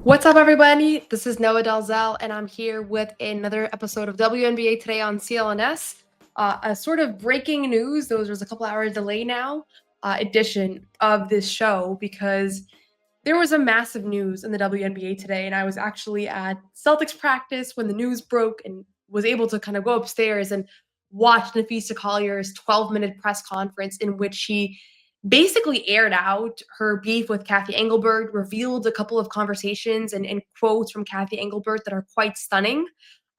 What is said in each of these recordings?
What's up, everybody? This is Noa Dalzell, and I'm here with another episode of WNBA Today on CLNS. A sort of breaking news, there's a couple hour delay now, edition of this show because there was a massive news in the WNBA today, and I was actually at Celtics practice when the news broke and was able to kind of go upstairs and watch Napheesa Collier's 12-minute press conference in which she basically aired out her beef with Cathy Engelbert, revealed a couple of conversations and quotes from Cathy Engelbert that are quite stunning,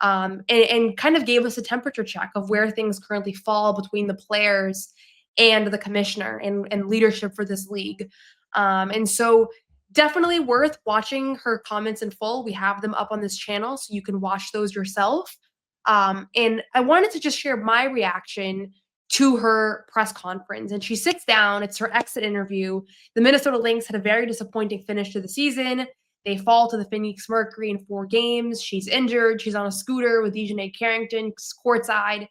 and kind of gave us a temperature check of where things currently fall between the players and the commissioner and leadership for this league. And so definitely worth watching her comments in full. We have them up on this channel, so you can watch those yourself. And I wanted to just share my reaction to her press conference. And she sits down, it's her exit interview. The Minnesota Lynx had a very disappointing finish to the season. They fall to the Phoenix Mercury in 4 games. She's injured. She's on a scooter with Dejanay Carrington courtside.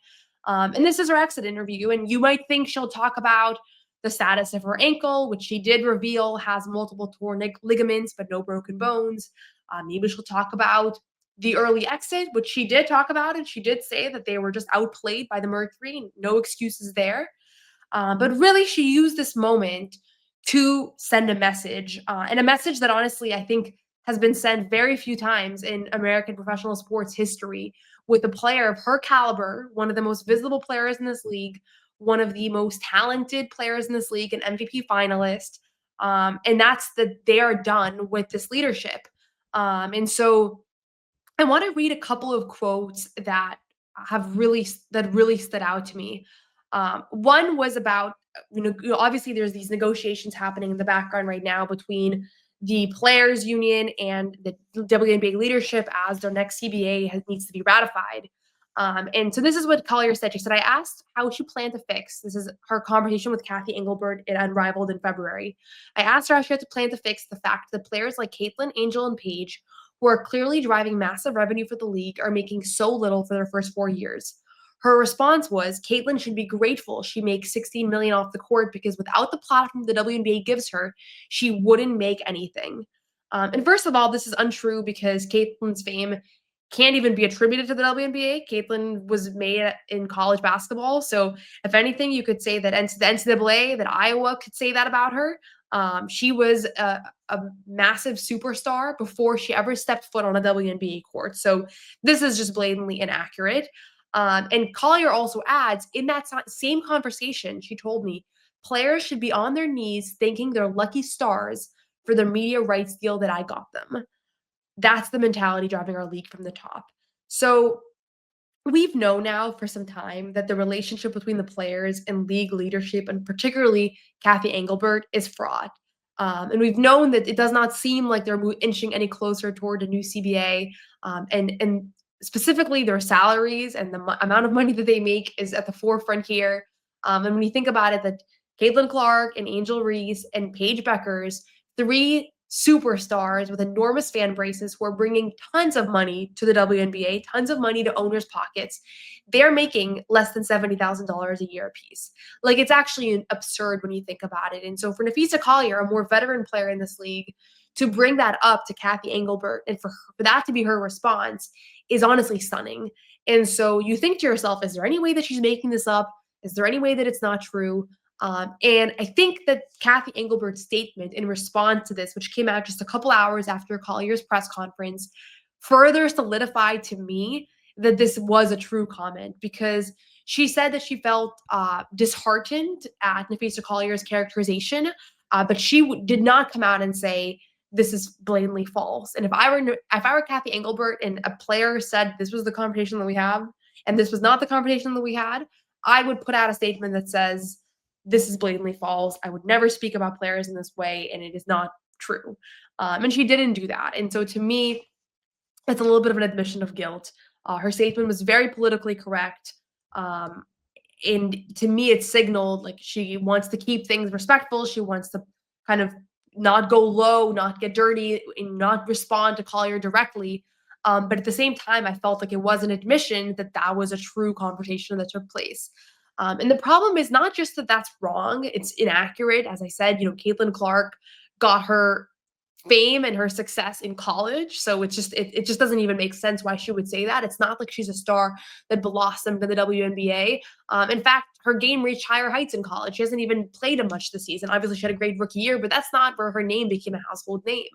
And this is her exit interview. And you might think she'll talk about the status of her ankle, which she did reveal has multiple torn ligaments, but no broken bones. Maybe she'll talk about the early exit, which she did talk about, and she did say that they were just outplayed by the Mercury. No excuses there. But really, she used this moment to send a message, and a message that honestly I think has been sent very few times in American professional sports history with a player of her caliber, one of the most visible players in this league, one of the most talented players in this league, an MVP finalist. And that's that they are done with this leadership. And so I want to read a couple of quotes that really stood out to me. One was about obviously there's these negotiations happening in the background right now between the players union and the WNBA leadership as their next CBA needs to be ratified. And so this is what Collier said. She said, I asked how she planned to fix. This is her conversation with Cathy Engelbert in Unrivaled in February. I asked her how she had to plan to fix the fact that players like Caitlin, Angel, and Paige, who are clearly driving massive revenue for the league, are making so little for their first 4 years. Her response was, Caitlin should be grateful she makes $16 million off the court because without the platform the WNBA gives her, she wouldn't make anything. And first of all, this is untrue because Caitlin's fame can't even be attributed to the WNBA. Caitlin was made in college basketball. So if anything, you could say that the NCAA, that Iowa could say that about her. She was a massive superstar before she ever stepped foot on a WNBA court. So this is just blatantly inaccurate. And Collier also adds, in that same conversation, she told me, players should be on their knees thanking their lucky stars for the media rights deal that I got them. That's the mentality driving our league from the top. So we've known now for some time that the relationship between the players and league leadership, and particularly Cathy Engelbert, is fraught. And we've known that it does not seem like they're inching any closer toward a new CBA. And specifically their salaries and the amount of money that they make is at the forefront here. And when you think about it, that Caitlin Clark and Angel Reese and Paige Beckers, 3 superstars with enormous fan bases who are bringing tons of money to the WNBA, tons of money to owners' pockets, they're making less than $70,000 a year apiece. Like, it's actually absurd when you think about it. And so for Napheesa Collier, a more veteran player in this league, to bring that up to Cathy Engelbert and for that to be her response is honestly stunning. And so you think to yourself, is there any way that she's making this up? Is there any way that it's not true? And I think that Cathy Engelbert's statement in response to this, which came out just a couple hours after Collier's press conference, further solidified to me that this was a true comment, because she said that she felt disheartened at Napheesa Collier's characterization, but she did not come out and say this is blatantly false. And if I were Cathy Engelbert and a player said this was the conversation that we have and this was not the conversation that we had, I would put out a statement that says, this is blatantly false. I would never speak about players in this way, and it is not true. And she didn't do that. And so to me, it's a little bit of an admission of guilt. Her statement was very politically correct. And to me, it signaled like she wants to keep things respectful. She wants to kind of not go low, not get dirty, and not respond to Collier directly. But at the same time, I felt like it was an admission that that was a true conversation that took place. And the problem is not just that that's wrong, it's inaccurate. As I said, Caitlin Clark got her fame and her success in college. So it just doesn't even make sense why she would say that. It's not like she's a star that blossomed in the WNBA. In fact, her game reached higher heights in college. She hasn't even played much this season. Obviously, she had a great rookie year, but that's not where her name became a household name.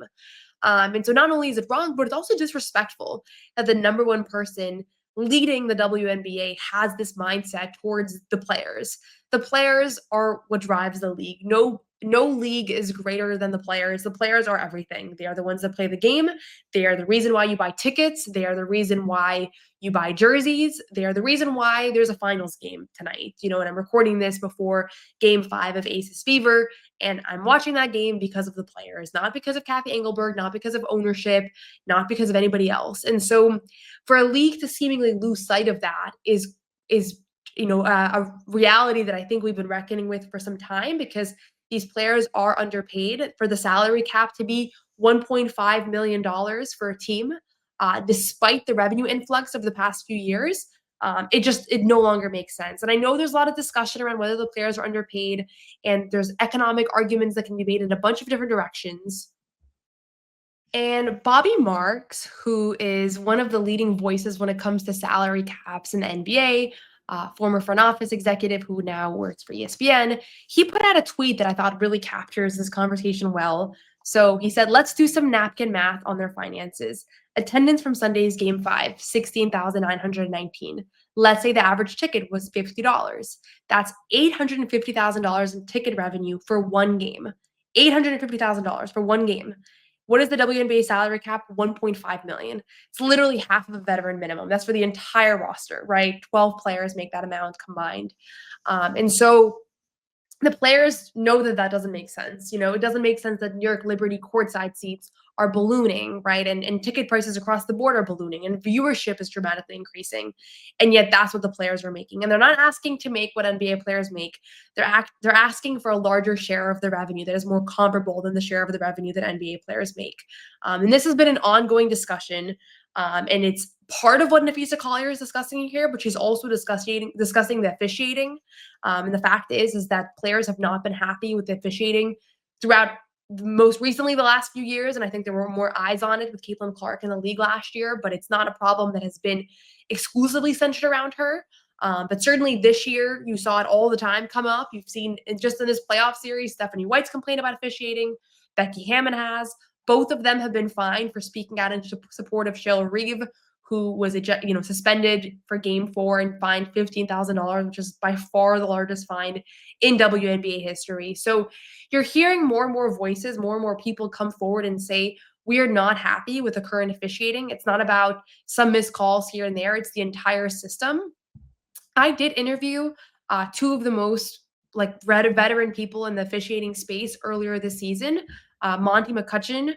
And so not only is it wrong, but it's also disrespectful that the number one person leading the WNBA has this mindset towards the players. The players are what drives the league. No league is greater than the players. The players are everything. They are the ones that play the game. They are the reason why you buy tickets. They are the reason why you buy jerseys. They are the reason why there's a finals game tonight. And I'm recording this before game 5 of Aces Fever, and I'm watching that game because of the players, not because of Cathy Engelbert, not because of ownership, not because of anybody else. And so for a league to seemingly lose sight of that is a reality that I think we've been reckoning with for some time, because these players are underpaid. For the salary cap to be $1.5 million for a team, despite the revenue influx of the past few years, it no longer makes sense. And I know there's a lot of discussion around whether the players are underpaid, and there's economic arguments that can be made in a bunch of different directions. And Bobby Marks, who is one of the leading voices when it comes to salary caps in the NBA, former front office executive who now works for ESPN, he put out a tweet that I thought really captures this conversation well. So he said, let's do some napkin math on their finances. Attendance from Sunday's game 5, 16,919. Let's say the average ticket was $50. That's $850,000 in ticket revenue for one game. $850,000 for one game. What is the WNBA salary cap? 1.5 million. It's literally half of a veteran minimum. That's for the entire roster, right? 12 players make that amount combined. And so the players know that that doesn't make sense. It doesn't make sense that New York Liberty courtside seats are ballooning, right? And ticket prices across the board are ballooning, and viewership is dramatically increasing. And yet that's what the players are making. And they're not asking to make what NBA players make. They're asking for a larger share of the revenue that is more comparable than the share of the revenue that NBA players make. And this has been an ongoing discussion. And it's part of what Napheesa Collier is discussing here, but she's also discussing the officiating. And the fact is that players have not been happy with the officiating throughout most recently the last few years. And I think there were more eyes on it with Caitlin Clark in the league last year, but it's not a problem that has been exclusively centered around her. But certainly this year, you saw it all the time come up. You've seen just in this playoff series, Stephanie White's complained about officiating. Becky Hammon has. Both of them have been fined for speaking out in support of Cheryl Reeve, who was suspended for Game 4 and fined $15,000, which is by far the largest fine in WNBA history. So you're hearing more and more voices, more and more people come forward and say, we are not happy with the current officiating. It's not about some missed calls here and there. It's the entire system. I did interview two of the most veteran people in the officiating space earlier this season. Monty McCutcheon,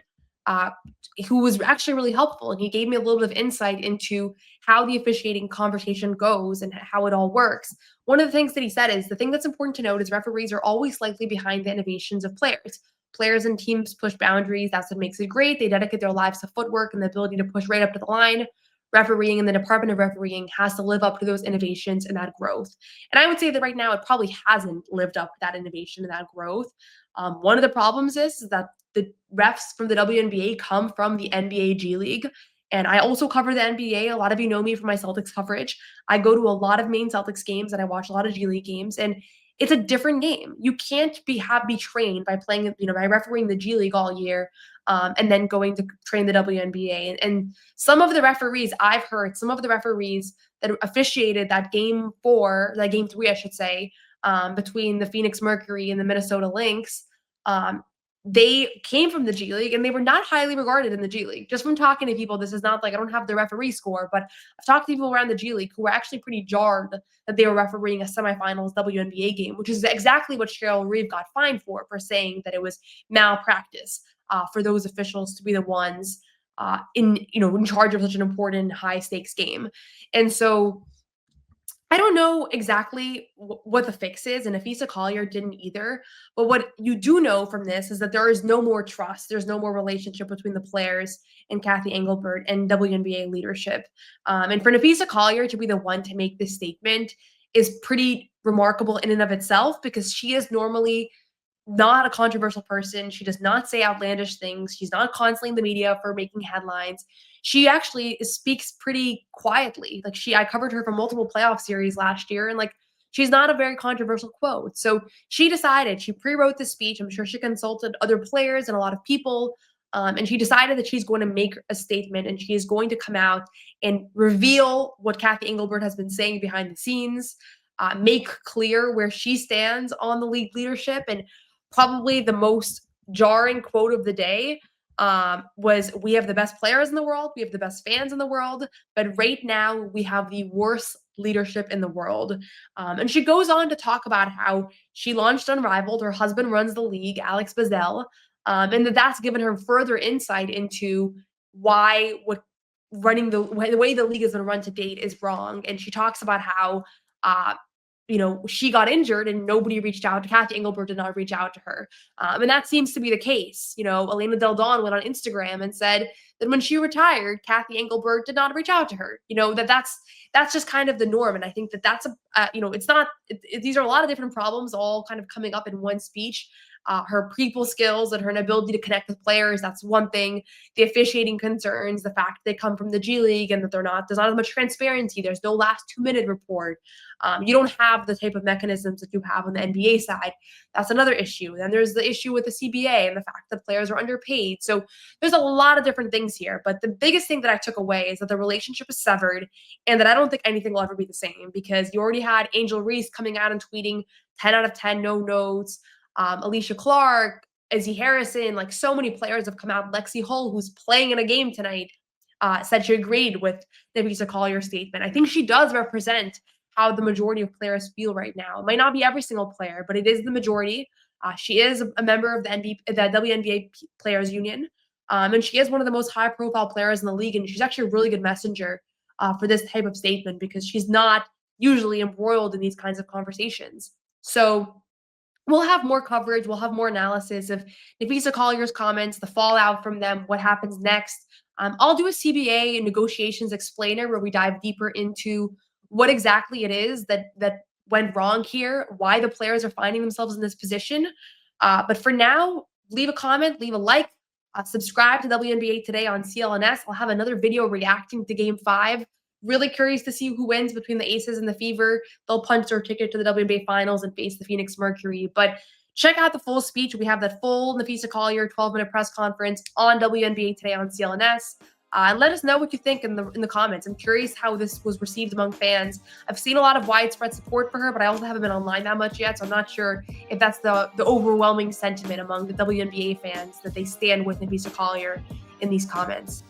who was actually really helpful, and he gave me a little bit of insight into how the officiating conversation goes and how it all works. One of the things that he said is the thing that's important to note is referees are always slightly behind the innovations of players. Players and teams push boundaries. That's what makes it great. They dedicate their lives to footwork and the ability to push right up to the line. Refereeing and the Department of Refereeing has to live up to those innovations and that growth. And I would say that right now it probably hasn't lived up to that innovation and that growth. One of the problems is that the refs from the WNBA come from the NBA G League. And I also cover the NBA. A lot of you know me from my Celtics coverage. I go to a lot of main Celtics games and I watch a lot of G League games. And it's a different game. You can't be trained by playing, by refereeing the G League all year and then going to train the WNBA. And some of the referees I've heard, some of the referees that officiated that game 3, I should say, between the Phoenix Mercury and the Minnesota Lynx, they came from the G League and they were not highly regarded in the G League. Just from talking to people, this is not like I don't have the referee score, but I've talked to people around the G League who were actually pretty jarred that they were refereeing a semifinals WNBA game, which is exactly what Cheryl Reeve got fined for saying that it was malpractice for those officials to be the ones in charge of such an important high stakes game. And so I don't know exactly what the fix is, and Napheesa Collier didn't either. But what you do know from this is that there is no more trust. There's no more relationship between the players and Cathy Engelbert and WNBA leadership. And for Napheesa Collier to be the one to make this statement is pretty remarkable in and of itself, because she is normally not a controversial person. She does not say outlandish things. She's not constantly in the media for making headlines. She actually speaks pretty quietly. Like I covered her for multiple playoff series last year, and like she's not a very controversial quote. So she decided, she pre-wrote the speech. I'm sure she consulted other players and a lot of people. And she decided that she's going to make a statement and she is going to come out and reveal what Cathy Engelbert has been saying behind the scenes, make clear where she stands on the league leadership. And probably the most jarring quote of the day was, "We have the best players in the world, we have the best fans in the world, but right now we have the worst leadership in the world." And she goes on to talk about how she launched Unrivaled. Her husband runs the league, Alex Bazell, and that's given her further insight into why what running the way the league has been run to date is wrong. And she talks about how uh, she got injured and nobody reached out. Cathy Engelbert did not reach out to her. And that seems to be the case. Elena Del Don went on Instagram and said that when she retired, Cathy Engelbert did not reach out to her. That's just kind of the norm. And I think that's it's not, these are a lot of different problems all kind of coming up in one speech. Her people skills and her ability to connect with players, that's one thing. The officiating concerns, the fact they come from the G League and that there's not as much transparency. There's no last 2-minute report. You don't have the type of mechanisms that you have on the NBA side. That's another issue. Then there's the issue with the CBA and the fact that players are underpaid. So there's a lot of different things here. But the biggest thing that I took away is that the relationship is severed and that I don't think anything will ever be the same, because you already had Angel Reese coming out and tweeting 10 out of 10 no notes. Alicia Clark, Izzy Harrison, like so many players have come out. Lexi Hull, who's playing in a game tonight, said she agreed with Napheesa Collier's statement. I think she does represent how the majority of players feel right now. It might not be every single player, but it is the majority. She is a member of the WNBA Players Union, and she is one of the most high-profile players in the league, and she's actually a really good messenger for this type of statement, because she's not usually embroiled in these kinds of conversations. So we'll have more coverage. We'll have more analysis of Napheesa Collier's comments, the fallout from them, what happens next. I'll do a CBA negotiations explainer where we dive deeper into what exactly it is that went wrong here, why the players are finding themselves in this position. But for now, leave a comment, leave a like, subscribe to WNBA Today on CLNS. I'll have another video reacting to Game 5. Really curious to see who wins between the Aces and the Fever. They'll punch their ticket to the WNBA Finals and face the Phoenix Mercury. But check out the full speech. We have that full Napheesa Collier 12-minute press conference on WNBA Today on CLNS. And let us know what you think in the comments. I'm curious how this was received among fans. I've seen a lot of widespread support for her, but I also haven't been online that much yet, so I'm not sure if that's the overwhelming sentiment among the WNBA fans, that they stand with Napheesa Collier in these comments.